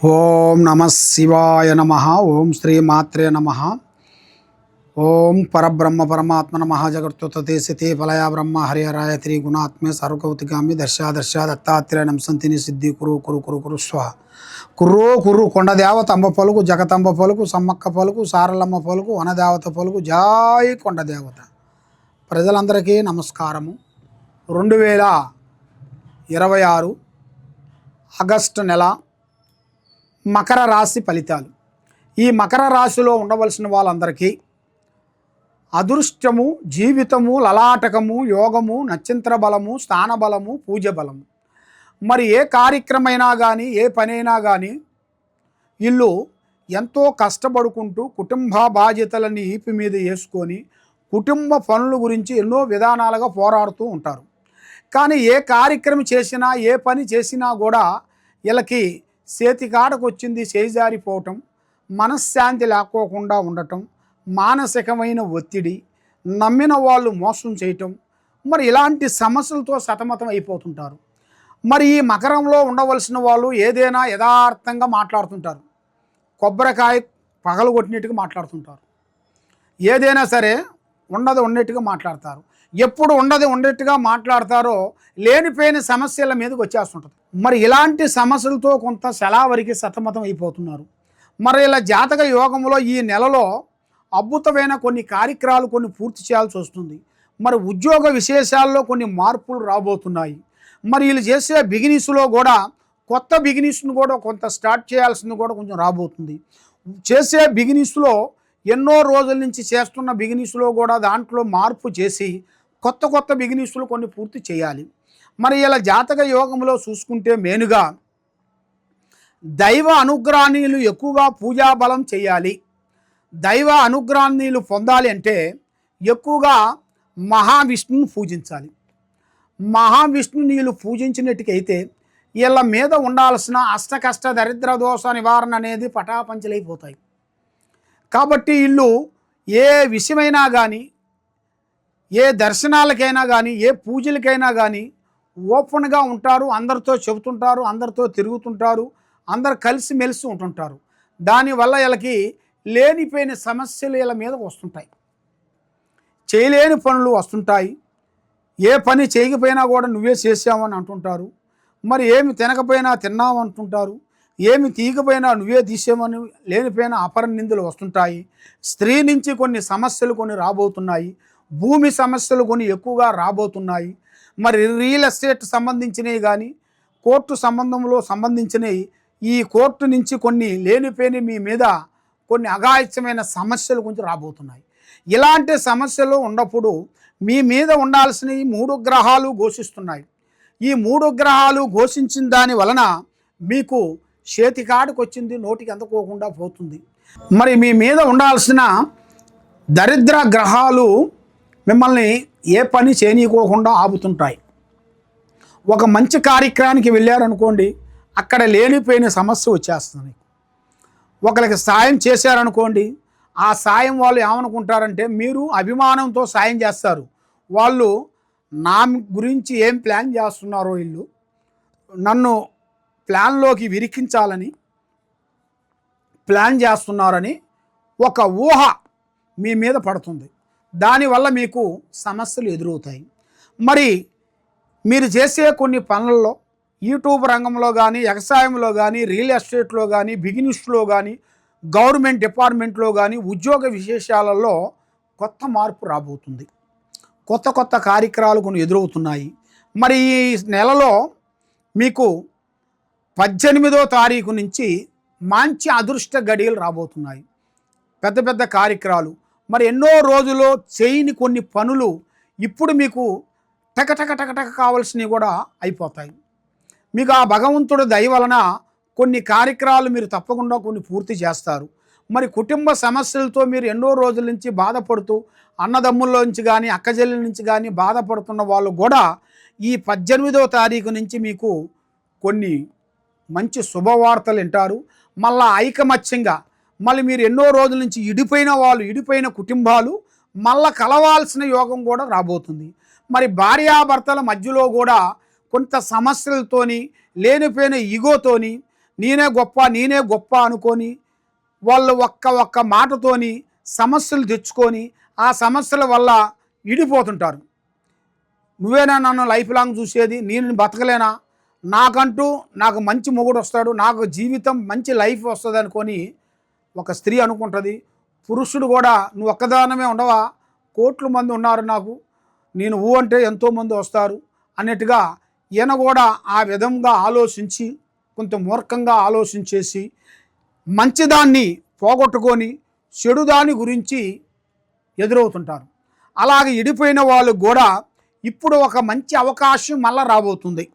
ఓం నమ శివాయ నమ. ఓం శ్రీ మాత్రే నమ. ఓం పరబ్రహ్మ పరమాత్మ నమ. జగత్తుతే సితే ఫలయ బ్రహ్మ హరిహరాయ త్రిగుణాత్మే సర్వకౌతికామి దర్శ దత్తాత్రేయ సంతిని సిద్ధి కురు కురు కురు కురు స్వ కుర్రో కుర్రు కొండదేవత అంబ పలుకు జగతంబ పలుకు సమ్మక్క పలుకు సారలమ్మ పలుకు వనదేవత పలుకు జాయ్ కొండదేవత. ప్రజలందరికీ నమస్కారము. 2026 ఆగస్టు నెల మకర రాశి ఫలితాలు. ఈ మకర రాశిలో ఉండవలసిన వాళ్ళందరికీ అదృష్టము, జీవితము, లలాటకము, యోగము, నక్షత్ర బలము, స్థాన బలము, పూజ బలము. మరి ఏ కార్యక్రమైనా కానీ ఏ పనైనా కానీ వీళ్ళు ఎంతో కష్టపడుకుంటూ కుటుంబ బాధ్యతలని ఈపి మీద వేసుకొని కుటుంబ పనుల గురించి ఎన్నో విధానాలుగా పోరాడుతూ ఉంటారు. కానీ ఏ కార్యక్రమం చేసినా ఏ పని చేసినా కూడా వీళ్ళకి చేతికాడకు వచ్చింది చేజారిపోవటం, మనశ్శాంతి లేకోకుండా ఉండటం, మానసికమైన ఒత్తిడి, నమ్మిన వాళ్ళు మోసం చేయటం, మరి ఇలాంటి సమస్యలతో సతమతం అయిపోతుంటారు. మరి ఈ మకరంలో ఉండవలసిన వాళ్ళు ఏదైనా యథార్థంగా మాట్లాడుతుంటారు, కొబ్బరికాయ పగలు కొట్టినట్టుగా మాట్లాడుతుంటారు. ఏదైనా సరే ఉండదు ఉన్నట్టుగా మాట్లాడతారు. ఎప్పుడు ఉండేట్టుగా మాట్లాడతారో లేనిపోయిన సమస్యల మీదకి వచ్చేస్తుంటుంది. మరి ఇలాంటి సమస్యలతో కొంత సెలవరికి సతమతం అయిపోతున్నారు. మరి ఇలా జాతక యోగంలో ఈ నెలలో అద్భుతమైన కొన్ని కార్యక్రమాలు కొన్ని పూర్తి చేయాల్సి వస్తుంది. మరి ఉద్యోగ విశేషాల్లో కొన్ని మార్పులు రాబోతున్నాయి. మరి వీళ్ళు చేసే బిగినెస్లో కూడా కొత్త బిగినెస్ను కూడా కొంత స్టార్ట్ చేయాల్సింది కూడా కొంచెం రాబోతుంది. చేసే బిగినెస్లో ఎన్నో రోజుల నుంచి చేస్తున్న బిగినెస్లో కూడా దాంట్లో మార్పు చేసి కొత్త బిగినెస్లు కొన్ని పూర్తి చేయాలి. మరి ఇలా జాతక యోగంలో చూసుకుంటే మెయిన్గా దైవ అనుగ్రహాన్ని ఎక్కువగా పూజాబలం చేయాలి. దైవ అనుగ్రహాన్ని పొందాలి అంటే ఎక్కువగా మహావిష్ణువుని పూజించాలి. మహావిష్ణుని వీళ్ళు పూజించినట్టుకైతే వీళ్ళ మీద ఉండాల్సిన అష్టకష్ట దరిద్ర దోష నివారణ అనేది పటాపంచలైపోతాయి. కాబట్టి వీళ్ళు ఏ విషయమైనా కానీ ఏ దర్శనాలకైనా కానీ ఏ పూజలకైనా కానీ ఓపెన్గా ఉంటారు, అందరితో చెబుతుంటారు, అందరితో తిరుగుతుంటారు, అందరు కలిసిమెలిసి ఉంటుంటారు. దానివల్ల వీళ్ళకి లేనిపోయిన సమస్యలు వీళ్ళ మీద వస్తుంటాయి, చేయలేని పనులు వస్తుంటాయి. ఏ పని చేయకపోయినా కూడా నువ్వే చేసావని అంటుంటారు. మరి ఏమి తినకపోయినా తిన్నావు అంటుంటారు, ఏమి తీయకపోయినా నువ్వే తీసేమని లేనిపోయిన అపర నిందలు వస్తుంటాయి. స్త్రీ నుంచి కొన్ని సమస్యలు కొన్ని రాబోతున్నాయి, భూమి సమస్యలు కొన్ని ఎక్కువగా రాబోతున్నాయి. మరి రియల్ ఎస్టేట్ సంబంధించినవి కానీ కోర్టు సంబంధంలో సంబంధించినవి ఈ కోర్టు నుంచి కొన్ని లేనిపోయిన మీ మీద కొన్ని అఘాయిత్యమైన సమస్యలు కొంచెం రాబోతున్నాయి. ఇలాంటి సమస్యలు ఉన్నప్పుడు మీ మీద ఉండాల్సిన ఈ 3 గ్రహాలు ఘోషిస్తున్నాయి. ఈ 3 గ్రహాలు ఘోషించిన దాని వలన మీకు చేతికాడికి వచ్చింది నోటికి అందుకోకుండా పోతుంది. మరి మీ మీద ఉండాల్సిన దరిద్ర గ్రహాలు మిమ్మల్ని ఏ పని చేయనీయకోకుండా ఆపుతుంటాయి. ఒక మంచి కార్యక్రమానికి వెళ్ళారనుకోండి, అక్కడ లేనిపోయిన సమస్య వచ్చేస్తుంది. ఒకరికి సాయం చేశారనుకోండి, ఆ సాయం వాళ్ళు ఏమనుకుంటారంటే మీరు అభిమానంతో సాయం చేస్తారు. వాళ్ళు నా గురించి ఏం ప్లాన్ చేస్తున్నారో, వీళ్ళు నన్ను ప్లాన్లోకి విరికించాలని ప్లాన్ చేస్తున్నారని ఒక ఊహ మీ మీద పడుతుంది. దానివల్ల మీకు సమస్యలు ఎదురవుతాయి. మరి మీరు చేసే కొన్ని పనుల్లో యూట్యూబ్ రంగంలో కానీ, వ్యవసాయంలో కానీ, రియల్ ఎస్టేట్లో కానీ, బిజినెస్లో కానీ, గవర్నమెంట్ డిపార్ట్మెంట్లో కానీ, ఉద్యోగ విశేషాలలో కొత్త మార్పు రాబోతుంది. కొత్త కార్యక్రమాలు కొన్ని ఎదురవుతున్నాయి. మరి ఈ నెలలో మీకు 18వ తారీఖు నుంచి మంచి అదృష్ట గడియలు రాబోతున్నాయి. పెద్ద కార్యక్రమాలు, మరి ఎన్నో రోజుల్లో చేయని కొన్ని పనులు ఇప్పుడు మీకు టక కావాల్సినవి కూడా అయిపోతాయి. మీకు ఆ భగవంతుడి దయ వలన కొన్ని కార్యక్రమాలు మీరు తప్పకుండా కొన్ని పూర్తి చేస్తారు. మరి కుటుంబ సమస్యలతో మీరు ఎన్నో రోజుల నుంచి బాధపడుతూ అన్నదమ్ముల్లో నుంచి కానీ అక్కచెల్లెల నుంచి కానీ బాధపడుతున్న వాళ్ళు కూడా ఈ 18వ తారీఖు నుంచి మీకు కొన్ని మంచి శుభవార్తలు వింటారు. మళ్ళా ఐకమత్యంగా మళ్ళీ మీరు ఎన్నో రోజుల నుంచి ఇడిపోయిన కుటుంబాలు మళ్ళా కలవాల్సిన యోగం కూడా రాబోతుంది. మరి భార్యాభర్తల మధ్యలో కూడా కొంత సమస్యలతోని లేనిపోయిన ఈగోతోని నేనే గొప్ప అనుకొని వాళ్ళు ఒక్క మాటతోని సమస్యలు తెచ్చుకొని ఆ సమస్యల వల్ల ఇడిపోతుంటారు. నువ్వేనా నన్ను లైఫ్ లాంగ్ చూసేది, నేను బతకలేనా, నాకు మంచి మొగుడు వస్తాడు, నాకు జీవితం మంచి లైఫ్ వస్తుంది అనుకొని ఒక స్త్రీ అనుకుంటుంది. పురుషుడు కూడా నువ్వు ఒక్కదానమే ఉండవా, కోట్ల మంది ఉన్నారు నాకు, నేను అంటే ఎంతోమంది వస్తారు అన్నట్టుగా ఈయన కూడా ఆ విధంగా ఆలోచించి కొంత మూర్ఖంగా ఆలోచించేసి మంచిదాన్ని పోగొట్టుకొని చెడుదాని గురించి ఎదురవుతుంటారు. అలాగే ఇడిపోయిన వాళ్ళు కూడా ఇప్పుడు ఒక మంచి అవకాశం మళ్ళీ రాబోతుంది.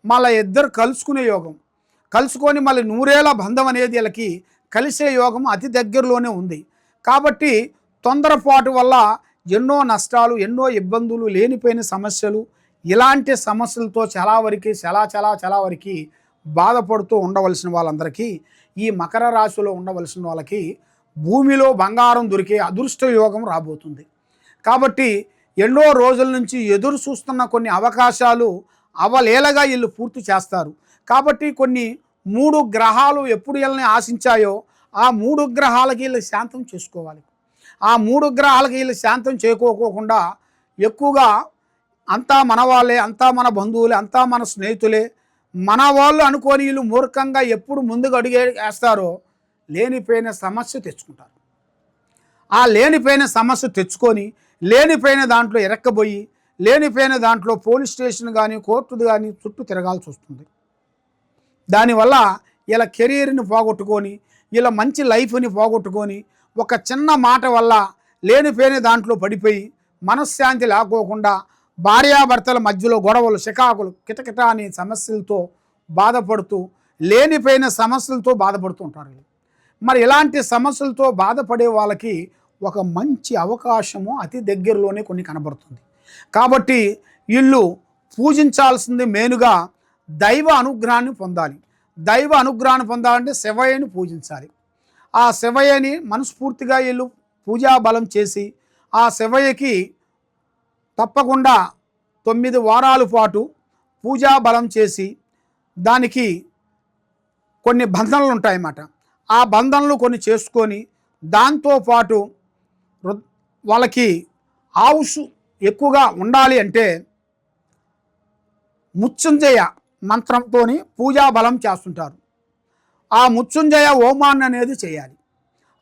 మళ్ళీ ఇద్దరు కలుసుకునే యోగం, కలుసుకొని మళ్ళీ నూరేళ్ల బంధం అనేది వీళ్ళకి కలిసే యోగం అతి దగ్గరలోనే ఉంది. కాబట్టి తొందరపాటు వల్ల ఎన్నో నష్టాలు, ఎన్నో ఇబ్బందులు, లేనిపోయిన సమస్యలు, ఇలాంటి సమస్యలతో చాలా వరకు బాధపడుతూ ఉండవలసిన వాళ్ళందరికీ, ఈ మకర రాశిలో ఉండవలసిన వాళ్ళకి భూమిలో బంగారం దొరికే అదృష్ట యోగం రాబోతుంది. కాబట్టి ఎన్నో రోజుల నుంచి ఎదురు చూస్తున్న కొన్ని అవకాశాలు అవలేలగా వీళ్ళు పూర్తి చేస్తారు. కాబట్టి కొన్ని 3 గ్రహాలు ఎప్పుడు వీళ్ళని ఆశించాయో ఆ 3 గ్రహాలకి వీళ్ళు శాంతం చేసుకోవాలి. ఆ 3 గ్రహాలకి వీళ్ళు శాంతం చేకోకుండా ఎక్కువగా అంతా మన వాళ్ళే, అంతా మన బంధువులే, అంతా మన స్నేహితులే, మన వాళ్ళు అనుకొని వీళ్ళు మూర్ఖంగా ఎప్పుడు ముందుకు వేస్తారో లేనిపోయిన సమస్య తెచ్చుకుంటారు. ఆ లేనిపోయిన సమస్య తెచ్చుకొని లేనిపోయిన దాంట్లో ఇరక్కబోయి లేనిపోయిన దాంట్లో పోలీస్ స్టేషన్ కానీ కోర్టు కానీ చుట్టూ తిరగాల్సి వస్తుంది. దానివల్ల ఇలా కెరీర్ని పోగొట్టుకొని ఇలా మంచి లైఫ్ని పోగొట్టుకొని ఒక చిన్న మాట వల్ల లేనిపోయిన దాంట్లో పడిపోయి మనశ్శాంతి లేకోకుండా భార్యాభర్తల మధ్యలో గొడవలు, చికాకులు, కిటకిట అనే సమస్యలతో బాధపడుతూ లేనిపోయిన సమస్యలతో బాధపడుతూ ఉంటారు. మరి ఇలాంటి సమస్యలతో బాధపడే వాళ్ళకి ఒక మంచి అవకాశము అతి దగ్గరలోనే కొన్ని కనబడుతుంది. కాబట్టి వీళ్ళు పూజించాల్సింది మెయిన్గా దైవ అనుగ్రహాన్ని పొందాలి. దైవ అనుగ్రహాన్ని పొందాలంటే శివయ్యని పూజించాలి. ఆ శివయ్యని మనస్ఫూర్తిగా వీళ్ళు పూజా బలం చేసి ఆ శివయ్యకి తప్పకుండా 9 వారాల పాటు పూజా బలం చేసి దానికి కొన్ని బంధనలు ఉంటాయన్నమాట. ఆ బంధనలు కొన్ని చేసుకొని దాంతోపాటు వాళ్ళకి ఆయుష్ ఎక్కువగా ఉండాలి అంటే మృత్యుంజయ మంత్రంతో పూజా బలం చేస్తుంటారు. ఆ మృత్యుంజయ హోమాన్ని అనేది చేయాలి.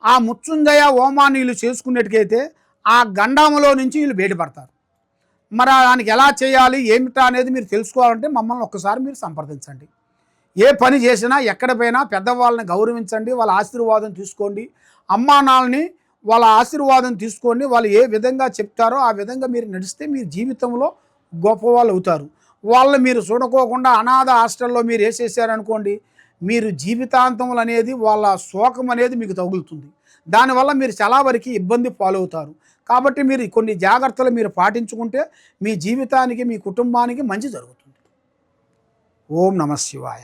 ఆ మృత్యుంజయ హోమాన్ని వీళ్ళు చేసుకున్నట్టుకైతే ఆ గండంలో నుంచి వీళ్ళు బయటపడతారు. మరి దానికి ఎలా చేయాలి ఏమిటా అనేది మీరు తెలుసుకోవాలంటే మమ్మల్ని ఒక్కసారి మీరు సంప్రదించండి. ఏ పని చేసినా ఎక్కడ పోయినా పెద్దవాళ్ళని గౌరవించండి, వాళ్ళ ఆశీర్వాదం తీసుకోండి. అమ్మా నాన్నని వాళ్ళ ఆశీర్వాదం తీసుకోండి. వాళ్ళు ఏ విధంగా చెప్తారో ఆ విధంగా మీరు నడిస్తే మీరు జీవితంలో గొప్పవాళ్ళు అవుతారు. వాళ్ళని మీరు చూడకోకుండా అనాథ హాస్టల్లో మీరు వేసేసారనుకోండి, మీరు జీవితాంతములు అనేది వాళ్ళ శోకం అనేది మీకు తగులుతుంది. దానివల్ల మీరు చాలా వరకు ఇబ్బంది పాలవుతారు. కాబట్టి మీరు కొన్ని జాగ్రత్తలు మీరు పాటించుకుంటే మీ జీవితానికి, మీ కుటుంబానికి మంచి జరుగుతుంది. ఓం నమః శివాయ.